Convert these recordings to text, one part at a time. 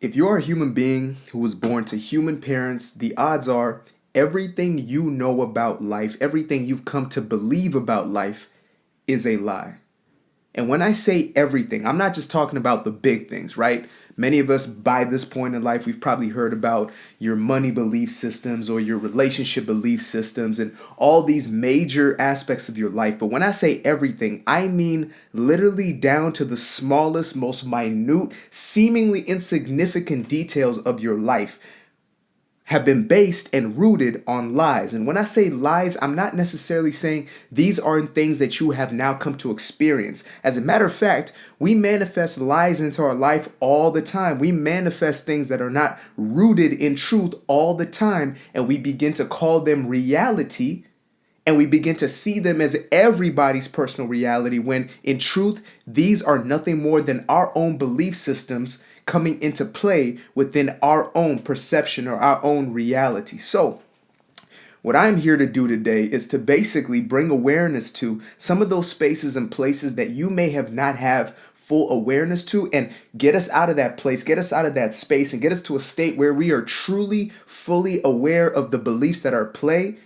If you're a human being who was born to human parents, the odds are everything you know about life, everything you've come to believe about life is a lie. And when I say everything, I'm not just talking about the big things, right? Many of us by this point in life, we've probably heard about your money belief systems or your relationship belief systems and all these major aspects of your life. But when I say everything, I mean literally down to the smallest, most minute, seemingly insignificant details of your life have been based and rooted on lies. And when I say lies, I'm not necessarily saying these aren't things that you have now come to experience. As a matter of fact, we manifest lies into our life all the time. We manifest things that are not rooted in truth all the time, and we begin to call them reality. And we begin to see them as everybody's personal reality when in truth, these are nothing more than our own belief systems coming into play within our own perception or our own reality. So, what I'm here to do today is to basically bring awareness to some of those spaces and places that you may have not have full awareness to and get us out of that place, get us out of that space and get us to a state where we are truly fully aware of the beliefs that are at play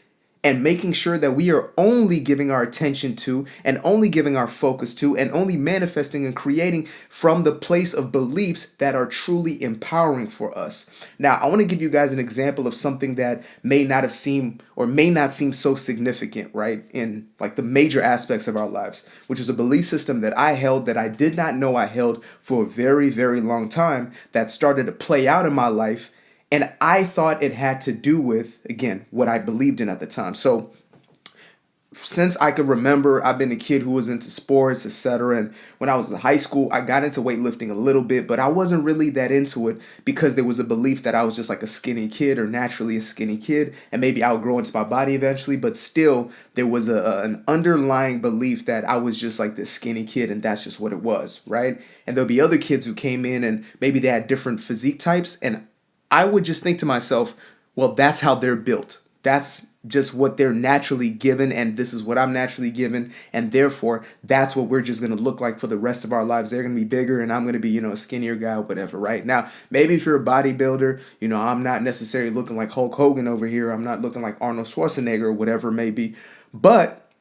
and making sure that we are only giving our attention to and only giving our focus to and only manifesting and creating from the place of beliefs that are truly empowering for us. Now, I want to give you guys an example of something that may not have seemed or may not seem so significant, right? In like the major aspects of our lives, which is a belief system that I held that I did not know I held for a very, very long time that started to play out in my life. And I thought it had to do with, again, what I believed in at the time. So since I could remember, I've been a kid who was into sports, etc. And when I was in high school, I got into weightlifting a little bit, but I wasn't really that into it because there was a belief that I was just like a skinny kid or naturally a skinny kid, and maybe I would grow into my body eventually. But still, there was an underlying belief that I was just like this skinny kid, and that's just what it was, right? And there'll be other kids who came in and maybe they had different physique types, and I would just think to myself, well, that's how they're built. That's just what they're naturally given, and this is what I'm naturally given, and therefore that's what we're just going to look like for the rest of our lives. They're going to be bigger and I'm going to be, a skinnier guy or whatever, right? Now, maybe if you're a bodybuilder, I'm not necessarily looking like Hulk Hogan over here. I'm not looking like Arnold Schwarzenegger or whatever it may be. But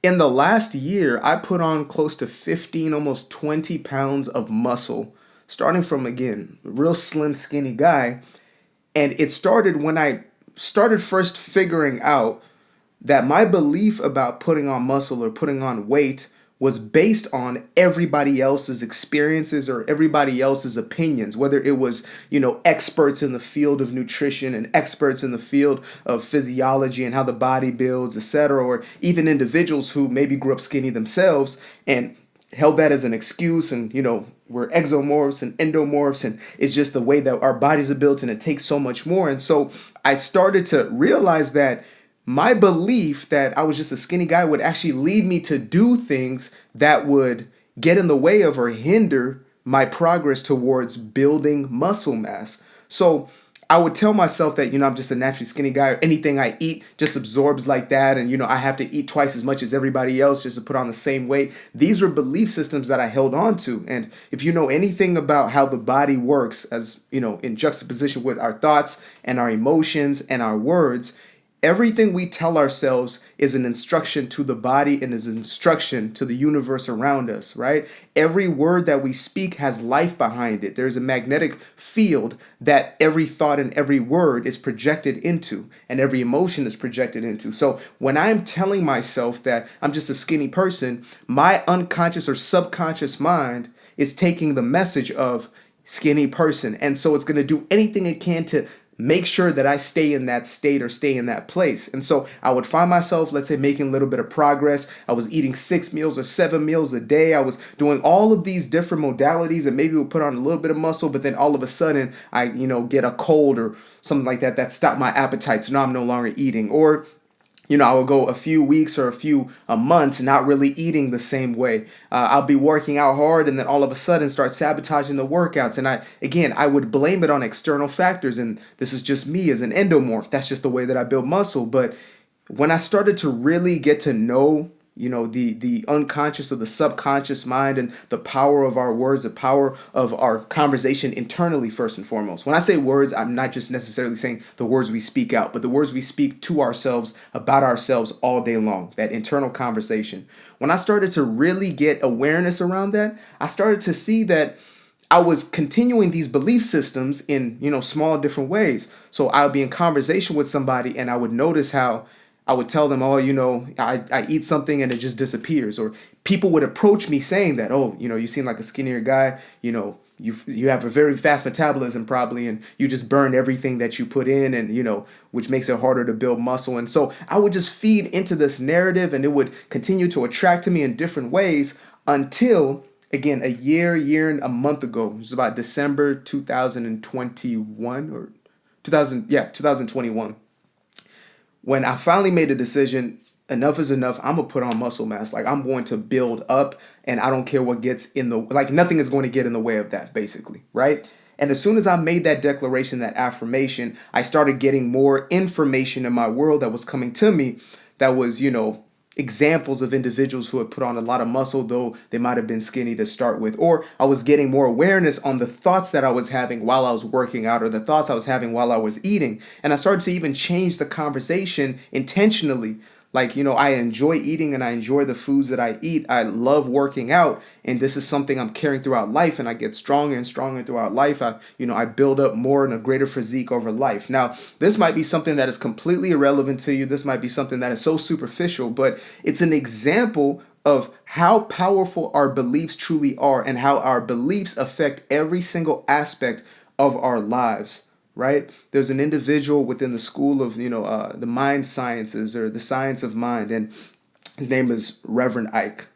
in the last year, I put on close to 15, almost 20 pounds of muscle, starting from, again, a real slim, skinny guy. And it started when I started first figuring out that my belief about putting on muscle or putting on weight was based on everybody else's experiences or everybody else's opinions, whether it was, experts in the field of nutrition and experts in the field of physiology and how the body builds, etc., or even individuals who maybe grew up skinny themselves and held that as an excuse and we're exomorphs and endomorphs and it's just the way that our bodies are built and it takes so much more. And so I started to realize that my belief that I was just a skinny guy would actually lead me to do things that would get in the way of or hinder my progress towards building muscle mass. So I would tell myself that, I'm just a naturally skinny guy, or anything I eat just absorbs like that. And, I have to eat twice as much as everybody else just to put on the same weight. These were belief systems that I held on to. And if you know anything about how the body works as, in juxtaposition with our thoughts and our emotions and our words, everything we tell ourselves is an instruction to the body and is an instruction to the universe around us, right? Every word that we speak has life behind it. There's a magnetic field that every thought and every word is projected into, and every emotion is projected into. So when I'm telling myself that I'm just a skinny person, my unconscious or subconscious mind is taking the message of skinny person. And so it's going to do anything it can to make sure that I stay in that state or stay in that place. And so I would find myself, let's say, making a little bit of progress. I was eating 6 meals or 7 meals a day. I was doing all of these different modalities and maybe would put on a little bit of muscle, but then all of a sudden I, get a cold or something like that stopped my appetite. So now I'm no longer eating. Or I will go a few weeks or a few months not really eating the same way. I'll be working out hard and then all of a sudden start sabotaging the workouts. And I would blame it on external factors. And this is just me as an endomorph. That's just the way that I build muscle. But when I started to really get to know the unconscious or the subconscious mind, and the power of our words, the power of our conversation internally, first and foremost. When I say words, I'm not just necessarily saying the words we speak out, but the words we speak to ourselves about ourselves all day long, that internal conversation. When I started to really get awareness around that, I started to see that I was continuing these belief systems in, small different ways. So I would be in conversation with somebody and I would notice how I would tell them, oh, I eat something and it just disappears. Or people would approach me saying that, oh, you seem like a skinnier guy, you have a very fast metabolism probably, and you just burn everything that you put in, and, which makes it harder to build muscle. And so I would just feed into this narrative and it would continue to attract to me in different ways until, again, a year and a month ago, it was about December 2021 or 2021, when I finally made a decision, enough is enough. I'm gonna put on muscle mass. Like, I'm going to build up, and I don't care what gets in the, like, nothing is going to get in the way of that, basically, right? And as soon as I made that declaration, that affirmation, I started getting more information in my world that was coming to me that was, examples of individuals who had put on a lot of muscle, though they might have been skinny to start with. Or I was getting more awareness on the thoughts that I was having while I was working out, or the thoughts I was having while I was eating. And I started to even change the conversation intentionally. Like, I enjoy eating and I enjoy the foods that I eat. I love working out, and this is something I'm carrying throughout life, and I get stronger and stronger throughout life. I build up more and a greater physique over life. Now, this might be something that is completely irrelevant to you. This might be something that is so superficial, but it's an example of how powerful our beliefs truly are and how our beliefs affect every single aspect of our lives. Right? There's an individual within the school of, the mind sciences, or the science of mind, and his name is Reverend Ike.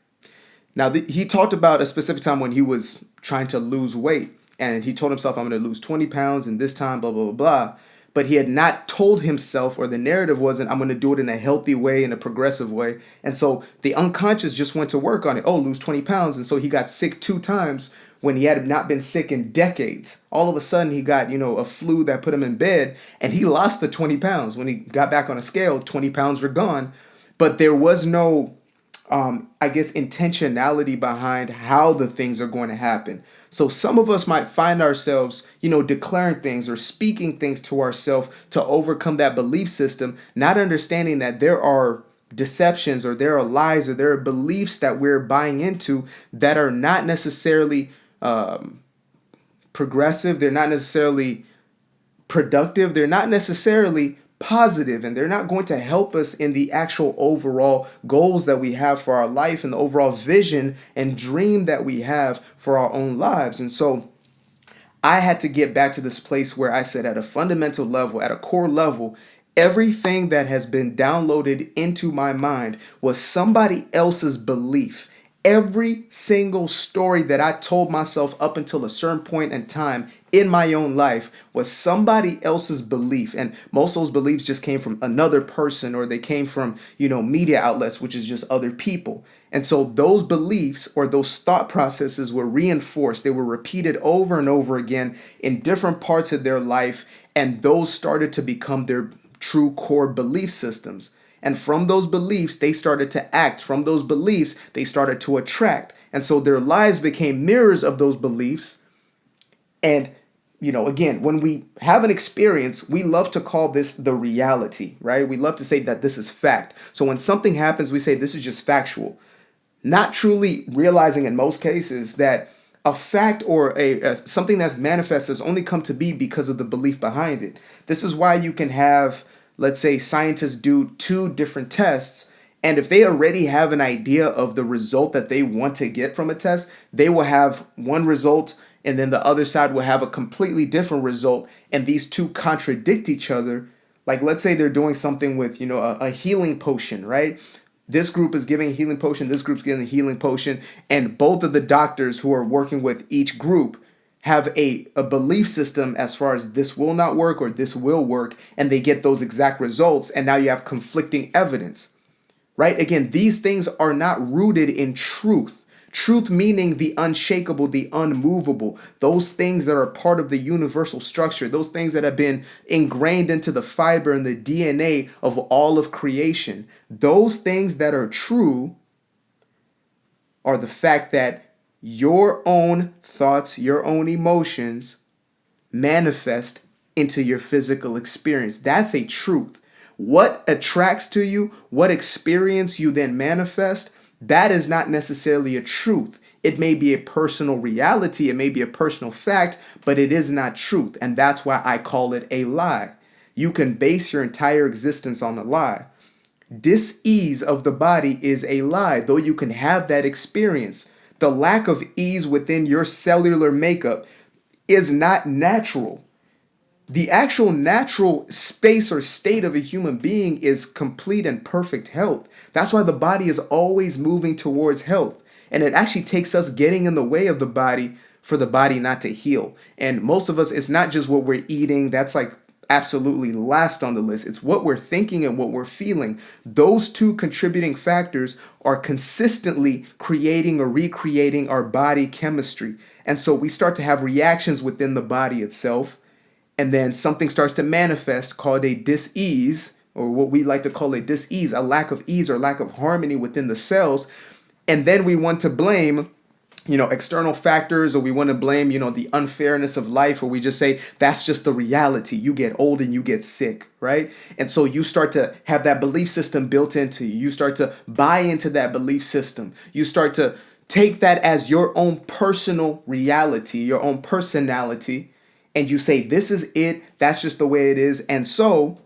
Now, he talked about a specific time when he was trying to lose weight, and he told himself, I'm going to lose 20 pounds in this time, blah, blah, blah, blah. But he had not told himself, or the narrative wasn't, I'm going to do it in a healthy way, in a progressive way. And so the unconscious just went to work on it. Oh, lose 20 pounds. And so he got sick 2 times when he had not been sick in decades. All of a sudden, he got, a flu that put him in bed, and he lost the 20 pounds. When he got back on a scale, 20 pounds were gone. But there was no, intentionality behind how the things are going to happen. So some of us might find ourselves, declaring things or speaking things to ourselves to overcome that belief system, not understanding that there are deceptions, or there are lies, or there are beliefs that we're buying into that are not necessarily progressive. They're not necessarily productive. They're not necessarily positive, and they're not going to help us in the actual overall goals that we have for our life, and the overall vision and dream that we have for our own lives. And so I had to get back to this place where I said, at a fundamental level, at a core level, everything that has been downloaded into my mind was somebody else's belief. Every single story that I told myself up until a certain point in time in my own life was somebody else's belief. And most of those beliefs just came from another person, or they came from, media outlets, which is just other people. And so those beliefs, or those thought processes, were reinforced. They were repeated over and over again in different parts of their life. And those started to become their true core belief systems. And from those beliefs, they started to act. From those beliefs, they started to attract. And so their lives became mirrors of those beliefs. And, again, when we have an experience, we love to call this the reality, right? We love to say that this is fact. So when something happens, we say this is just factual. Not truly realizing in most cases that a fact, or something that's manifest, has only come to be because of the belief behind it. This is why you can have, let's say, scientists do 2 different tests, and if they already have an idea of the result that they want to get from a test, they will have one result, and then the other side will have a completely different result, and these 2 contradict each other. Like, let's say they're doing something with, a healing potion, right? This group is giving a healing potion, this group's getting a healing potion, and both of the doctors who are working with each group have a belief system as far as this will not work or this will work, and they get those exact results, and now you have conflicting evidence, right? Again, these things are not rooted in truth. Truth meaning the unshakable, the unmovable, those things that are part of the universal structure, those things that have been ingrained into the fiber and the DNA of all of creation. Those things that are true are the fact that your own thoughts, your own emotions manifest into your physical experience. That's a truth. What attracts to you, what experience you then manifest, that is not necessarily a truth. It may be a personal reality, it may be a personal fact, but it is not truth. And that's why I call it a lie. You can base your entire existence on a lie. Dis-ease of the body is a lie, though you can have that experience. The lack of ease within your cellular makeup is not natural. The actual natural space or state of a human being is complete and perfect health. That's why the body is always moving towards health. And it actually takes us getting in the way of the body for the body not to heal. And most of us, it's not just what we're eating. That's like absolutely last on the list. It's what we're thinking and what we're feeling. Those two contributing factors are consistently creating or recreating our body chemistry. And so we start to have reactions within the body itself. And then something starts to manifest called a dis-ease, or what we like to call a dis-ease, a lack of ease or lack of harmony within the cells. And then we want to blame, external factors, or we want to blame, the unfairness of life, or we just say that's just the reality. You get old and you get sick, right? And so you start to have that belief system built into you. You start to buy into that belief system. You start to take that as your own personal reality, your own personality, and you say, this is it, that's just the way it is. And so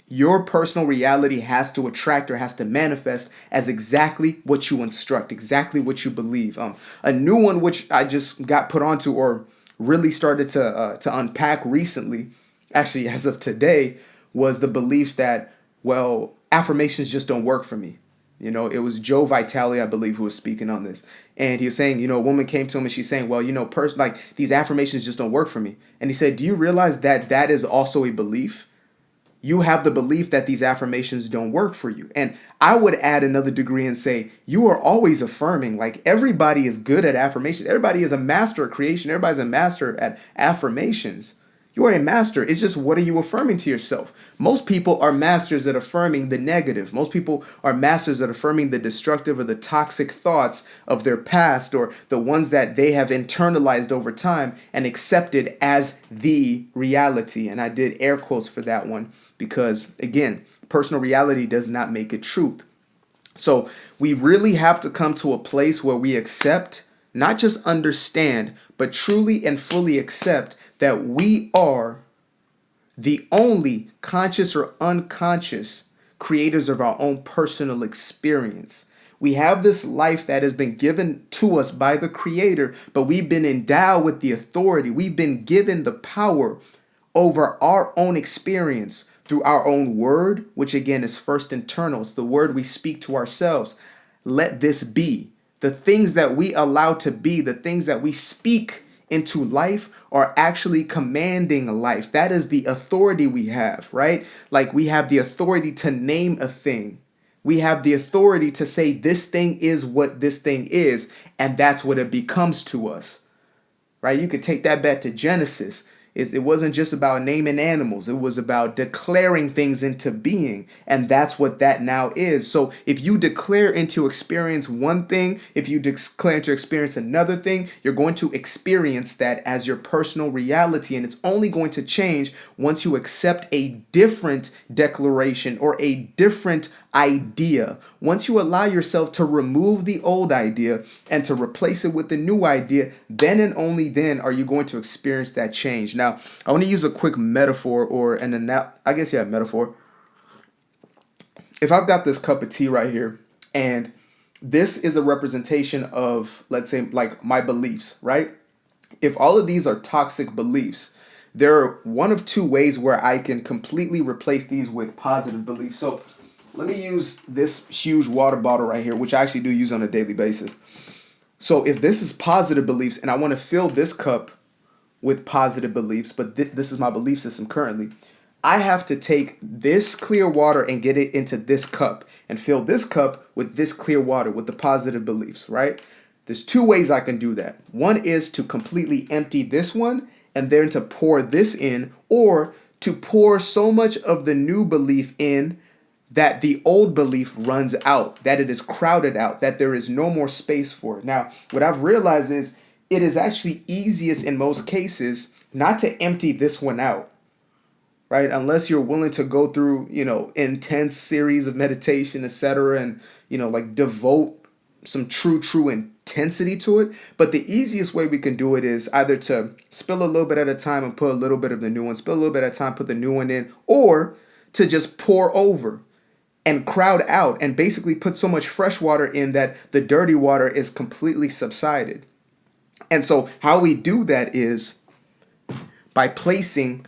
your personal reality has to attract or has to manifest as exactly what you instruct, exactly what you believe. A new one which I just got put onto or really started to unpack recently, actually as of today, was the belief that, well, affirmations just don't work for me. It was Joe Vitale, I believe, who was speaking on this. And he was saying, a woman came to him and she's saying, well, like these affirmations just don't work for me. And he said, do you realize that that is also a belief? You have the belief that these affirmations don't work for you. And I would add another degree and say, you are always affirming. Like, everybody is good at affirmations. Everybody is a master at creation. Everybody's a master at affirmations. You are a master. It's just, what are you affirming to yourself? Most people are masters at affirming the negative. Most people are masters at affirming the destructive or the toxic thoughts of their past, or the ones that they have internalized over time and accepted as the reality. And I did air quotes for that one because, again, personal reality does not make it truth. So we really have to come to a place where we accept, not just understand, but truly and fully accept that we are the only conscious or unconscious creators of our own personal experience. We have this life that has been given to us by the Creator, but we've been endowed with the authority. We've been given the power over our own experience through our own word, which again is first internal. It's the word we speak to ourselves. Let this be. The things that we allow to be, the things that we speak into life are actually commanding life. That is the authority we have, right? Like, we have the authority to name a thing. We have the authority to say this thing is what this thing is, and that's what it becomes to us, right? You could take that back to Genesis. It wasn't just about naming animals. It was about declaring things into being. And that's what that now is. So if you declare into experience one thing, if you declare into experience another thing, you're going to experience that as your personal reality. And it's only going to change once you accept a different declaration or a different idea. Once you allow yourself to remove the old idea and to replace it with the new idea, then and only then are you going to experience that change. Now, I want to use a quick metaphor or metaphor. If I've got this cup of tea right here, and this is a representation of, let's say, like my beliefs, right? If all of these are toxic beliefs, there are one of two ways where I can completely replace these with positive beliefs. So let me use this huge water bottle right here, which I actually do use on a daily basis. So if this is positive beliefs and I want to fill this cup with positive beliefs, but this is my belief system currently, I have to take this clear water and get it into this cup and fill this cup with this clear water with the positive beliefs, right? There's two ways I can do that. One is to completely empty this one and then to pour this in, or to pour so much of the new belief in that the old belief runs out, that it is crowded out, that there is no more space for it. Now, what I've realized is it is actually easiest in most cases not to empty this one out, right? Unless you're willing to go through, intense series of meditation, etc., and, like devote some true intensity to it. But the easiest way we can do it is either to spill a little bit at a time and put a little bit of the new one, spill a little bit at a time, put the new one in, or to just pour over and crowd out and basically put so much fresh water in that the dirty water is completely subsided. And so how we do that is by placing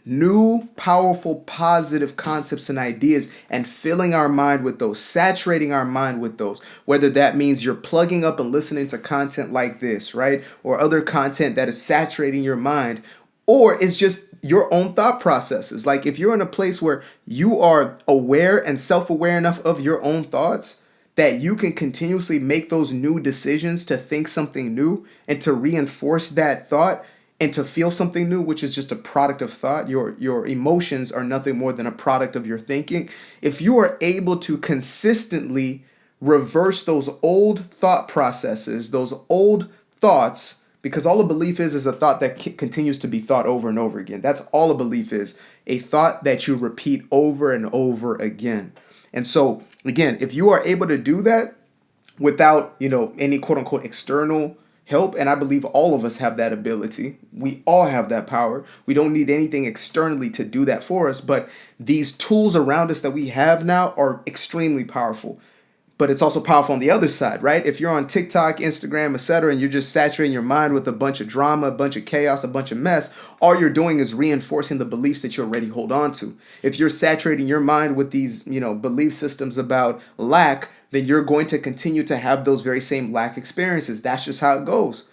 new, powerful, positive concepts and ideas and filling our mind with those, saturating our mind with those, whether that means you're plugging up and listening to content like this, right? Or other content that is saturating your mind, or it's just your own thought processes. Like if you're in a place where you are aware and self-aware enough of your own thoughts that you can continuously make those new decisions to think something new and to reinforce that thought and to feel something new, which is just a product of thought. Your emotions are nothing more than a product of your thinking. If you are able to consistently reverse those old thought processes, those old thoughts, because all a belief is a thought that continues to be thought over and over again. That's all a belief is, a thought that you repeat over and over again. And so, again, if you are able to do that without, any quote unquote external help, and I believe all of us have that ability. We all have that power. We don't need anything externally to do that for us, but these tools around us that we have now are extremely powerful. But it's also powerful on the other side, right? If you're on TikTok, Instagram, etc., and you're just saturating your mind with a bunch of drama, a bunch of chaos, a bunch of mess, all you're doing is reinforcing the beliefs that you already hold on to. If you're saturating your mind with these, belief systems about lack, then you're going to continue to have those very same lack experiences. That's just how it goes.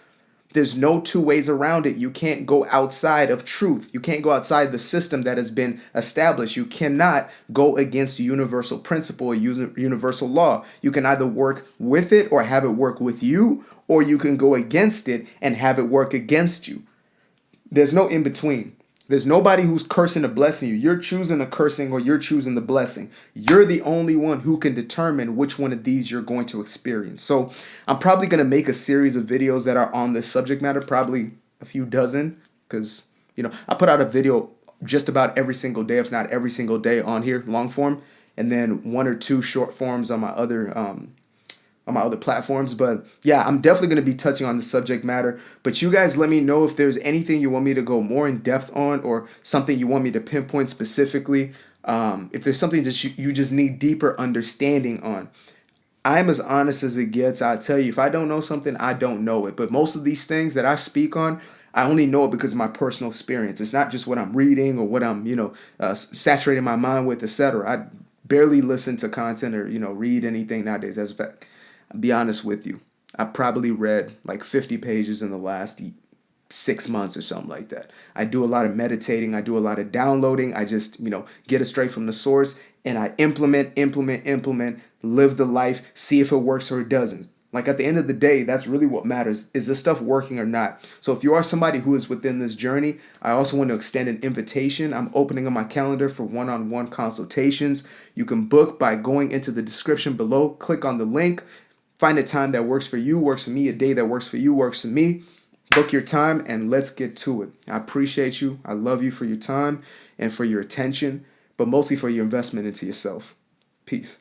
There's no two ways around it. You can't go outside of truth. You can't go outside the system that has been established. You cannot go against universal principle or universal law. You can either work with it or have it work with you, or you can go against it and have it work against you. There's no in between. There's nobody who's cursing or blessing you. You're choosing the cursing or you're choosing the blessing. You're the only one who can determine which one of these you're going to experience. So I'm probably going to make a series of videos that are on this subject matter, probably a few dozen, because, I put out a video just about every single day, if not every single day on here, long form, and then one or two short forms on my other platforms. But yeah, I'm definitely going to be touching on the subject matter. But you guys let me know if there's anything you want me to go more in depth on, or something you want me to pinpoint specifically. If there's something that you just need deeper understanding on. I'm as honest as it gets. I tell you, if I don't know something, I don't know it. But most of these things that I speak on, I only know it because of my personal experience. It's not just what I'm reading or what I'm, saturating my mind with, etc. I barely listen to content or, read anything nowadays. As a fact, I'll be honest with you, I probably read like 50 pages in the last 6 months or something like that. I do a lot of meditating. I do a lot of downloading. I just, get it straight from the source, and I implement, live the life, see if it works or it doesn't. Like at the end of the day, that's really what matters. Is this stuff working or not? So if you are somebody who is within this journey, I also want to extend an invitation. I'm opening up my calendar for one-on-one consultations. You can book by going into the description below. Click on the link. Find a time that works for you, works for me, a day that works for you, works for me. Book your time and let's get to it. I appreciate you. I love you for your time and for your attention, but mostly for your investment into yourself. Peace.